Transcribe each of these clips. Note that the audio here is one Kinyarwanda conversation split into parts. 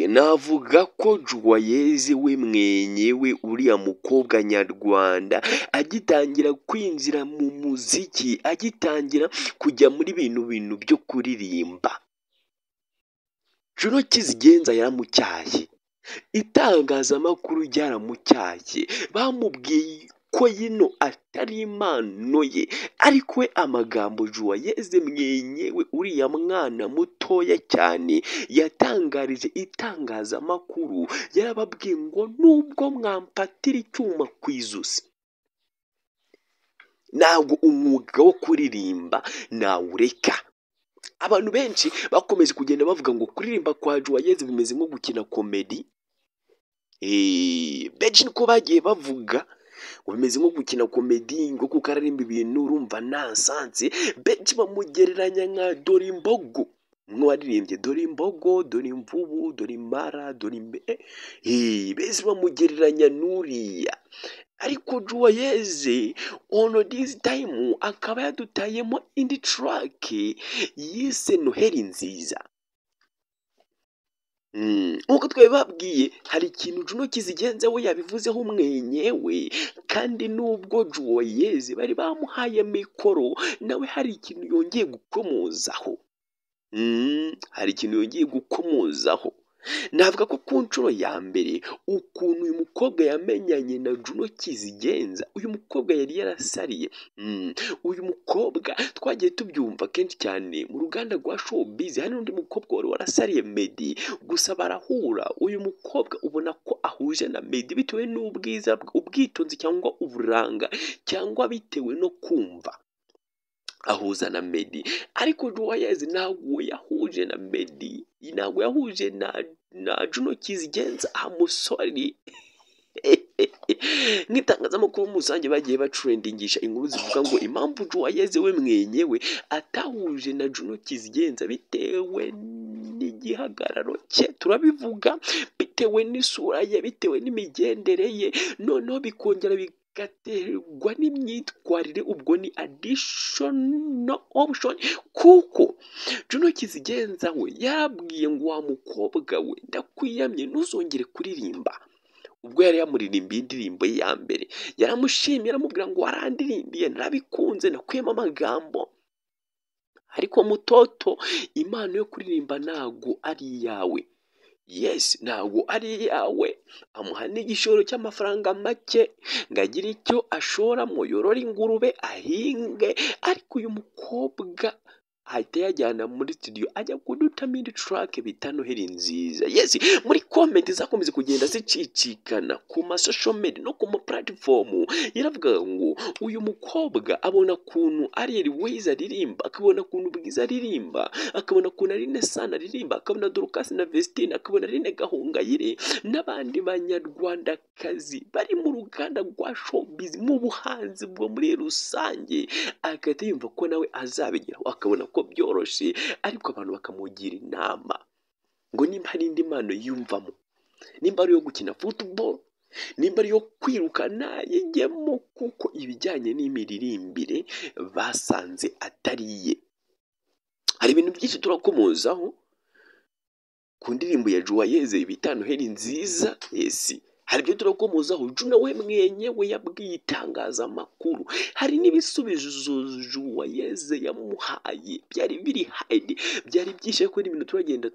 navuga ko Juwayeze we mwenyewe uriya mukobwa nyarwanda agitangira kwinjira mu muziki, agitangira kujya muri bintu byo kuririmba, Juno KIZIGENZA yaramucyaye, itangazamakuru ryaramucyaye, bamubwiye ko yino atari impano ye, ariko we amagambo Juwayeze mwenyewe uriya mwana mutoya cyane yatangarije itangazamakuru, yarababwiye ngo nubwo mwampatira icyuma ku ijosi, ntabwo umwuga wo kuririmba nawureka. Abantu benshi bakomeje kugenda bavuga ngo kuririmba kwa Juwayeze bimeze nko gukina komedi, benshi niko bagiye bavuga ngo bimeze nko gukina komedi, ngo kuko aririmba ibintu urumva nta sanse, benshi bamugereranya nka dore imbogo, umwe waririmbye dore imbogo, dore imvubu, dore impara, dore benshi bamugereranya n'uriya, ariko Juwayeze ono this time akaba yadutayemo indi track yise Noheli nziza. Nk'uko twabibabwiye hari ikintu Juno KIZIGENZA we yabivuzeho umwenyewe, kandi nubwo Juwayeze bari bamuhaye mikoro, nawe hari ikintu yongeye gukomozaho, hari ikintu yongeye gukomozaho. Navuga ko ku nshuro ya mbere ukuntu uyu mukobwa yamenyanye na Juno KIZIGENZA, uyu mukobwa yari yarasariye, uyu mukobwa twagiye tubyumva kenshi cyane mu ruganda rwa showbiz, hari n'undi mukobwa wari warasariye Meddy, gusa barahura, uyu mukobwa ubona ko ahuje na Meddy bitewe n'ubwiza, ubwitonzi cyangwa uburanga, cyangwa bitewe no kumva ahuza na Meddy, ariko Juwayeze ntabwo yahuje na Meddy, ntabwo yahuje na Juno KIZIGENZA. Amusori nk'itangazamakuru musange bagiye batrendingisha inkuru zivuga ngo impamvu Juwayeze we mwenyewe atahuje na Juno KIZIGENZA bitewe n'igihagararo cye, turabivuga, bitewe n'isura ye, bitewe n'imigendere ye, noneho bikongera bigaterwa n'imyitwarire, ubwo ni additional option, kuko Juno KIZIGENZA we yarabwiye ngo wa mukobwa we ndakwiyamye ntuzongere kuririmba. Ubwo yari yamuririmbiye indirimbo ye ya mbere, yaramushimye aramubwira ngo warandirimbiye narabikunze, nakuyemo amagambo, ariko mutoto impano yo kuririmba ntago ari iyawe. Yes, ntabwo ari iyawe. Amuha n'igishoro cy'amafaranga make ngo agire icyo ashoramo, yorora ingurube, ahinge, ariko uyu mukobwa ahita yajyana muri studio ajya kudutamo indi track bita Noheli nziza. Yes, muri comment zakomeze kugenda zicicikana ku ma social media no ku ma platform, yaravuga ngo uyu mukobwa abona kuntu ari Juwayeze aririmba, akabona kuntu bwiza aririmba, akabona kuntu ari Nesana aririmba, akabona Dorcas na Vestine, akabona Rine Gahongayire n'abandi banyarwandakazi bari mu ruganda rwa showbiz, mu buhanzi bwo muri rusange, agahita yumva ko nawe azabigeraho, akabona ko byoroshye, ariko abantu bakamugira inama ngo nimba hari indi mpano yumvamo, nimba ari iyo gukina football, nimba ari iyo kwiruka, nayijyemo, kuko ibijyanye n'imiririmbire basanze atariye. Hari ibintu byinshi turakomozaho ku ndirimbo ya Juwayeze bita Noheli nziza. Yes, hari ibyo turakomozaho Juno we mwenyewe yabwiye itangazamakuru, hari n'ibisubizo Juwayeze yamuhaye byari biri hide, byari byishe ko ibintu turagenda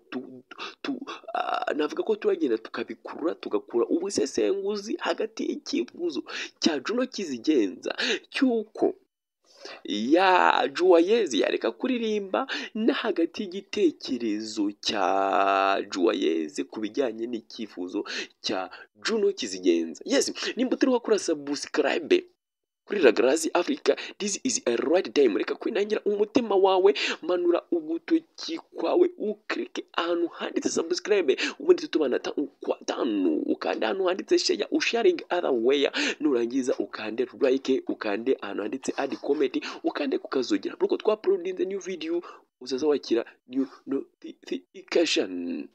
navuga ko turagenda tukabikurura, tugakura ubusesenguzi hagati y'icyifuzo cya Juno KIZIGENZA cyuko ya Juwayeze yareka kuririmba, na hagati y'igitekerezo cya Juwayeze ku bijyanye n'icyifuzo cya Juno KIZIGENZA. Yes, nimba utari wakora subscribe kuri Ragarazi Africa, this is a right time. Reka kwinangira umutima wawe, manura ugutoki kwawe, uklike ahantu handitse subscribe, ubundi tutubana tanu, ukande ahantu handitse share, usharing otherwhere, nurangiza ukande like, ukande ahantu handitse add comment, ukande kukazogera, kuko twa uploading the new video uzaza wakira new notification.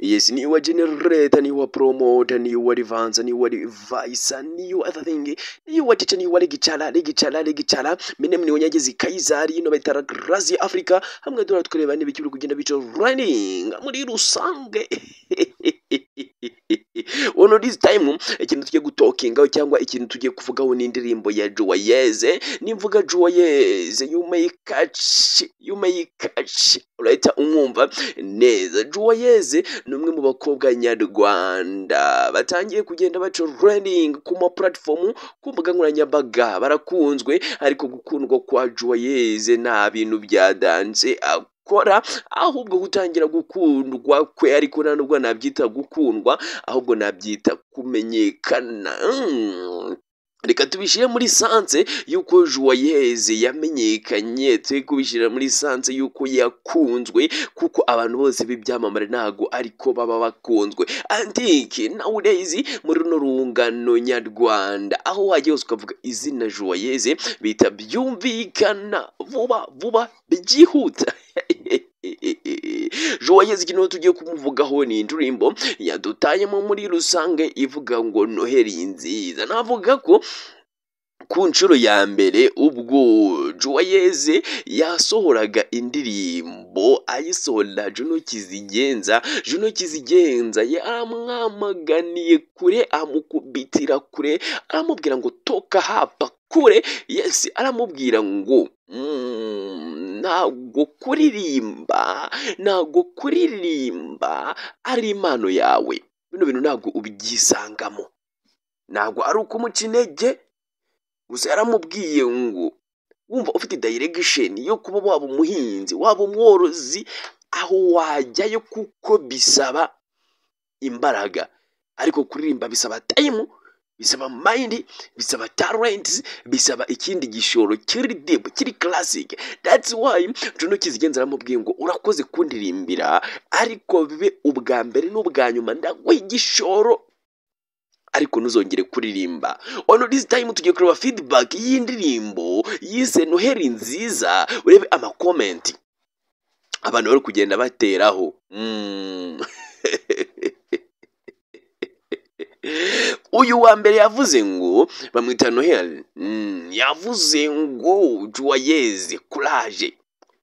Yes, ni wa generator, ni wa promoter, ni wa advance, ni wa device, ni wa other thing, ni wa teacher, ni wa legichala, mine mni wanyagezi Kaizari, no betara Grazi Africa, hamwe dora tukureba n'ibiki biri kugenda bico running muri rusange. Ono this time ikintu tugiye gutokingaho cyangwa ikintu tugiye kuvugaho ni indirimbo ya Juwayeze. Nimvuga Juwayeze, you may catch urahita umwumva neza. Juwayeze ni umwe mu bakobwa nyarwanda batangiye kugenda baca trending ku ma platform, ku mbuga nkoranyambaga, barakunzwe. Ariko gukundwa kwa Juwayeze nta bintu bya dance akora, ahubwo gutangira gukundwa kwe, ariko nta nubwo nabyita gukundwa, ahubwo nabyita kumenyekana. Reka tubishire muri sanse yuko Juwayeze yamenyekanye, twe kubishira muri sanse yuko yakunzwe, kuko abantu bose b'ibyamamare ntago ariko baba bakunzwe. Andike nowadays muri no rungano nyarwanda, aho wagiye ukavuga izina Juwayeze bita byumvikana vuba byihuta. Juwayeze ikintu tugiye kumuvugaho ni indirimbo yadutayemo muri rusange ivuga ngo Noheli nziza. Navuga ko ku nshuro ya mbere ubwo Juwayeze yasohoraga indirimbo, ayisohora Juno KIZIGENZA yaramwamaganiye kure, amukubitira kure, aramubwira ngo toka hapa kure. Yes, aramubwira ngo ntago kuririmba ari impano yawe, bino bintu ntago ubyisangamo, ntago ari uko umuca intege gusa. Yaramubwiye ngo wumva ufite direction yo kuba waba umuhinzi, waba umworozi, aho wajyayo kuko bisaba imbaraga, ariko kuririmba bisaba time, bisaba mind, bisaba talent, bisaba ikindi gishoro kiri deep, kiri classic. That's why Juno KIZIGENZA aramubwiye ngo urakoze kundirimbira, ariko bibe ubwa mbere n'ubwa nyuma ndaguha igishoro, ariko ntuzongere kuririmba. Ono this time tugiye kureba feedback y'indirimbo yise Noheli nziza, urebe ama comment abantu bari kugenda bateraho. Uyu wa mbere yavuze ngo bamwita Noheli, yavuze ngo Juwayeze courage,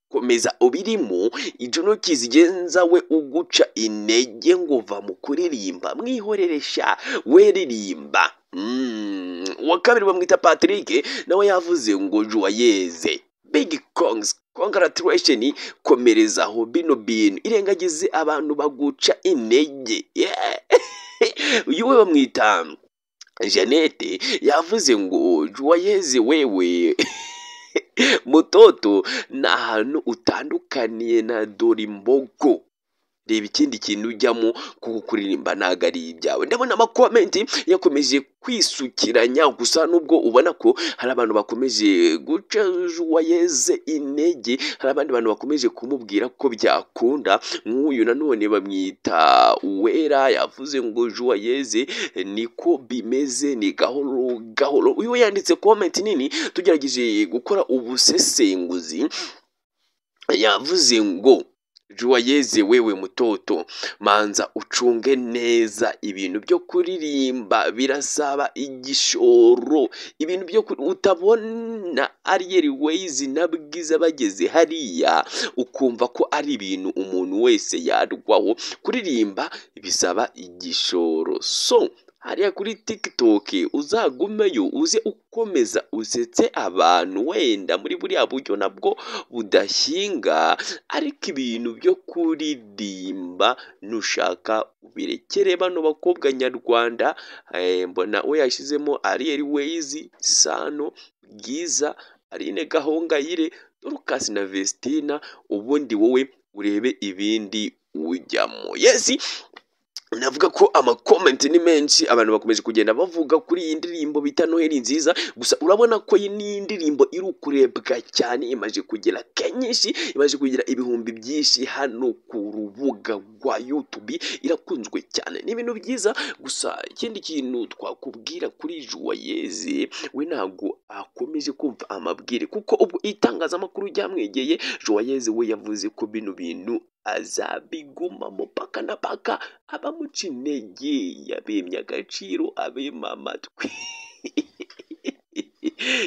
komeza ubirimo. Juno KIZIGENZA we uguca intege ngo va mu kuririmba, mwihoreresha weririmba. Wa kabiri bamwita Patrick, nawe yavuze ngo Juwayeze big congratulations, komerezaho bino bintu, irengagize abantu baguca intege. Uyu we bamwita Jeannette, yavuze ngo Juwayeze wewe mutoto na hantu utandukaniye na Dorimbogo, reba ikindi kintu ujyamo kuko kuririmba ntago ari ibyawe. Ndabona amakomenti yakomeje kwisukiranya, gusa nubwo ubona ko hari abantu bakomeje guca Juwayeze intege, hari abandi bantu bakomeje kumubwira ko byakunda. Nk'uyu nanone bamwita Uwera, yavuze ngo Juwayeze niko bimeze, ni gahoro. Uyu yanditse comment nini, tugerageje gukora ubusesenguzi, yavuze ngo Juwayeze wewe mutoto, manza ucunge neza, ibintu byo kuririmba birasaba igishoro, ibintu byo utabona airlines na Bwiza bageze hariya ukumva ko ari ibintu umuntu wese yarwaho. Kuririmba bisaba igishoro, so hariya kuri TikTok uzagumeyo, uze ukomeza usetse abantu, wenda muri buriya buryo nabwo budashinga, ariko ibintu byo kuririmba nushaka ubirekere bano bakobwa nyarwanda. Mbona we yashizemo airlines, Sano, Bwiza, Aline Gahongayire, Dorcas na Vestina, ubundi wowe urebe ibindi ujyamo. Yes, navuga ko amakomenti ni menshi, abantu bakomeje kugenda bavuga kuri iyi ndirimbo bita Noheli nziza. Gusa urabona ko iyi ni indirimbo iri ukurebwa cyane, imaze kugira kenyinshi, imaze kugira ibihumbi byinshi hano ku rubuga rwa YouTube, irakunzwe cyane, ni ibintu byiza. Gusa ikindi kintu twakubwira kuri Juwayeze, we ntago akomeje kumva amabwire, kuko ubwo itangazamakuru ryamwegeye, Juwayeze we yavuze ko bino bintu azabigumamo paka na paka abamuca intege yabimye agaciro abima amatwi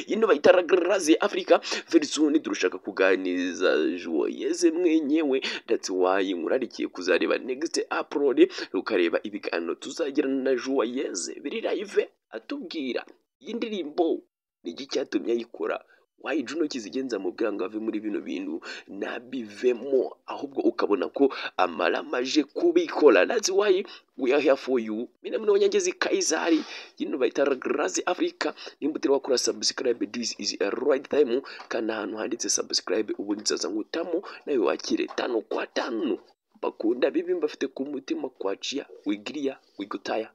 yino bayita grazi Africa very soon turashaka kuganiriza Juwayeze mwenyewe, that's why nkurarikiye kuzareba next upload ukareba ibiganiro tuzagirana na Juwayeze biri live atubwira y'indirimbo niki cyatumye ayikora, why Juno KIZIGENZA mubwira ngo ave muri bino bintu nabivemo, ahubwo ukabona ko amaramaje kubikora. That's why we are here for you. Mina mno nyangezi kaizari yino bayita grazi Africa. Nimbutira wakora subscribe, this is a right time, kana hanu handitse subscribe ubundi nzaza ngutamo nawe wakire 5 kwa 5 bakunda bibi mbafite ku mutima kwaciya wigiriya wigutaya.